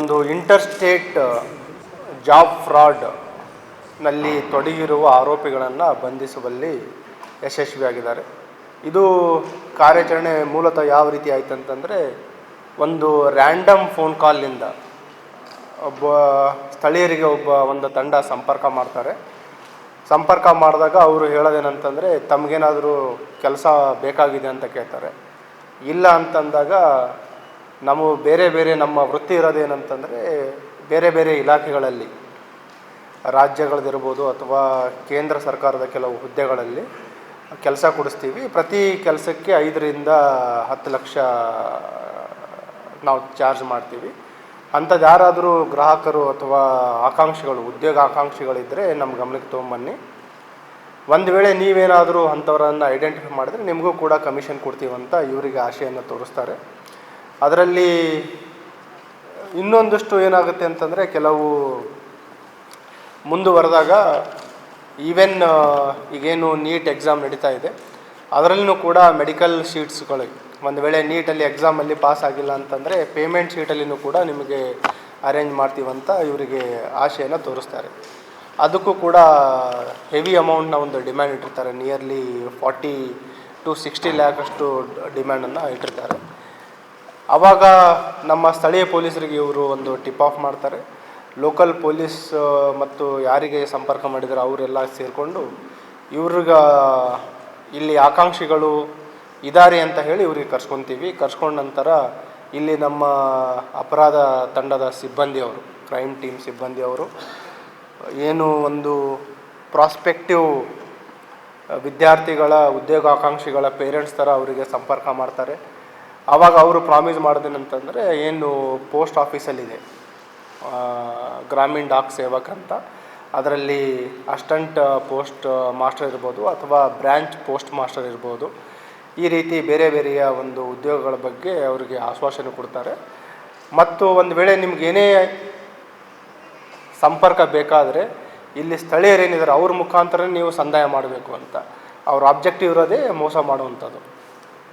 ಒಂದು interstate job ಫ್ರಾಡ್ನಲ್ಲಿ ತೊಡಗಿರುವ ಆರೋಪಿಗಳನ್ನು ಬಂಧಿಸುವಲ್ಲಿ ಯಶಸ್ವಿಯಾಗಿದ್ದಾರೆ. ಇದು ಕಾರ್ಯಾಚರಣೆ ಮೂಲತಃ ಯಾವ ರೀತಿ ಆಯಿತು ಅಂತಂದರೆ, ಒಂದು ರ್ಯಾಂಡಮ್ ಫೋನ್ ಕಾಲ್ನಿಂದ ಒಬ್ಬ ಸ್ಥಳೀಯರಿಗೆ ಒಂದು ತಂಡ ಸಂಪರ್ಕ ಮಾಡ್ತಾರೆ. ಸಂಪರ್ಕ ಮಾಡಿದಾಗ ಅವರು ಹೇಳೋದೇನಂತಂದರೆ, ತಮಗೇನಾದರೂ ಕೆಲಸ ಬೇಕಾಗಿದೆ ಅಂತ ಕೇಳ್ತಾರೆ. ಇಲ್ಲ ಅಂತಂದಾಗ ನಮ್ಮ ವೃತ್ತಿ ಇರೋದೇನಂತಂದರೆ, ಬೇರೆ ಬೇರೆ ಇಲಾಖೆಗಳಲ್ಲಿ ರಾಜ್ಯಗಳದಿರ್ಬೋದು ಅಥವಾ ಕೇಂದ್ರ ಸರ್ಕಾರದ ಕೆಲವು ಹುದ್ದೆಗಳಲ್ಲಿ ಕೆಲಸ ಕೊಡಿಸ್ತೀವಿ. ಪ್ರತಿ ಕೆಲಸಕ್ಕೆ 5ರಿಂದ 10 ಲಕ್ಷ ನಾವು ಚಾರ್ಜ್ ಮಾಡ್ತೀವಿ. ಅಂಥದ್ದು ಯಾರಾದರೂ ಗ್ರಾಹಕರು ಅಥವಾ ಉದ್ಯೋಗ ಆಕಾಂಕ್ಷಿಗಳಿದ್ದರೆ ನಮ್ಮ ಗಮನಕ್ಕೆ ತೊಗೊಂಬನ್ನಿ. ಒಂದು ವೇಳೆ ನೀವೇನಾದರೂ ಅಂಥವರನ್ನು ಐಡೆಂಟಿಫೈ ಮಾಡಿದ್ರೆ ನಿಮಗೂ ಕೂಡ ಕಮಿಷನ್ ಕೊಡ್ತೀವಂತ ಇವರಿಗೆ ಆಶೆಯನ್ನು ತೋರಿಸ್ತಾರೆ. ಅದರಲ್ಲಿ ಇನ್ನೊಂದಷ್ಟು ಏನಾಗುತ್ತೆ ಅಂತಂದರೆ, ಕೆಲವು ಮುಂದುವರೆದಾಗ ಈವನ್ ಈಗೇನು ನೀಟ್ ಎಕ್ಸಾಮ್ ನಡೀತಾ ಇದೆ, ಅದರಲ್ಲೂ ಕೂಡ ಮೆಡಿಕಲ್ ಶೀಟ್ಸ್ಗಳು, ಒಂದು ವೇಳೆ ನೀಟಲ್ಲಿ ಎಕ್ಸಾಮಲ್ಲಿ ಪಾಸ್ ಆಗಿಲ್ಲ ಅಂತಂದರೆ ಪೇಮೆಂಟ್ ಶೀಟಲ್ಲಿನೂ ಕೂಡ ನಿಮಗೆ ಅರೇಂಜ್ ಮಾಡ್ತೀವಂತ ಇವರಿಗೆ ಆಶೆಯನ್ನು ತೋರಿಸ್ತಾರೆ. ಅದಕ್ಕೂ ಕೂಡ ಹೆವಿ ಅಮೌಂಟ್ನ ಒಂದು ಡಿಮ್ಯಾಂಡ್ ಇಟ್ಟಿರ್ತಾರೆ. ನಿಯರ್ಲಿ 40 to 60 lakh ಅಷ್ಟು ಡಿಮ್ಯಾಂಡನ್ನು ಇಟ್ಟಿರ್ತಾರೆ. ಆವಾಗ ನಮ್ಮ ಸ್ಥಳೀಯ ಪೊಲೀಸರಿಗೆ ಇವರು ಒಂದು ಟಿಪ್ ಆಫ್ ಮಾಡ್ತಾರೆ. ಲೋಕಲ್ ಪೊಲೀಸ್ ಮತ್ತು ಯಾರಿಗೆ ಸಂಪರ್ಕ ಮಾಡಿದರೆ ಅವರೆಲ್ಲ ಸೇರಿಕೊಂಡು ಇವ್ರಿಗೆ ಇಲ್ಲಿ ಆಕಾಂಕ್ಷಿಗಳು ಇದ್ದಾರೆ ಅಂತ ಹೇಳಿ ಇವ್ರಿಗೆ ಕರ್ಸ್ಕೊತೀವಿ. ಕರ್ಸ್ಕೊಂಡ ನಂತರ ಇಲ್ಲಿ ನಮ್ಮ ಅಪರಾಧ ತಂಡದ ಸಿಬ್ಬಂದಿಯವರು, ಕ್ರೈಮ್ ಟೀಮ್ ಸಿಬ್ಬಂದಿಯವರು ಏನು ಒಂದು ಪ್ರಾಸ್ಪೆಕ್ಟಿವ್ ವಿದ್ಯಾರ್ಥಿಗಳ ಉದ್ಯೋಗಾಕಾಂಕ್ಷಿಗಳ ಪೇರೆಂಟ್ಸ್ ಥರ ಅವರಿಗೆ ಸಂಪರ್ಕ ಮಾಡ್ತಾರೆ. ಆವಾಗ ಅವರು ಪ್ರಾಮಿಸ್ ಮಾಡೋದೇನಂತಂದರೆ, ಏನು ಪೋಸ್ಟ್ ಆಫೀಸಲ್ಲಿದೆ ಗ್ರಾಮೀಣ್ ಡಾಕ್ ಸೇವಕ್ ಅಂತ, ಅದರಲ್ಲಿ ಅಸಿಸ್ಟೆಂಟ್ ಪೋಸ್ಟ್ ಮಾಸ್ಟರ್ ಇರ್ಬೋದು ಅಥವಾ ಬ್ರ್ಯಾಂಚ್ ಪೋಸ್ಟ್ ಮಾಸ್ಟರ್ ಇರ್ಬೋದು, ಈ ರೀತಿ ಬೇರೆ ಬೇರೆಯ ಒಂದು ಉದ್ಯೋಗಗಳ ಬಗ್ಗೆ ಅವರಿಗೆ ಆಶ್ವಾಸನೆ ಕೊಡ್ತಾರೆ. ಮತ್ತು ಒಂದು ವೇಳೆ ನಿಮಗೇನೇ ಸಂಪರ್ಕ ಬೇಕಾದರೆ ಇಲ್ಲಿ ಸ್ಥಳೀಯರೇನಿದ್ದಾರೆ ಅವ್ರ ಮುಖಾಂತರ ನೀವು ಸಂದಾಯ ಮಾಡಬೇಕು ಅಂತ. ಅವ್ರ ಆಬ್ಜೆಕ್ಟಿವ್ ಇರೋದೇ ಮೋಸ ಮಾಡುವಂಥದ್ದು.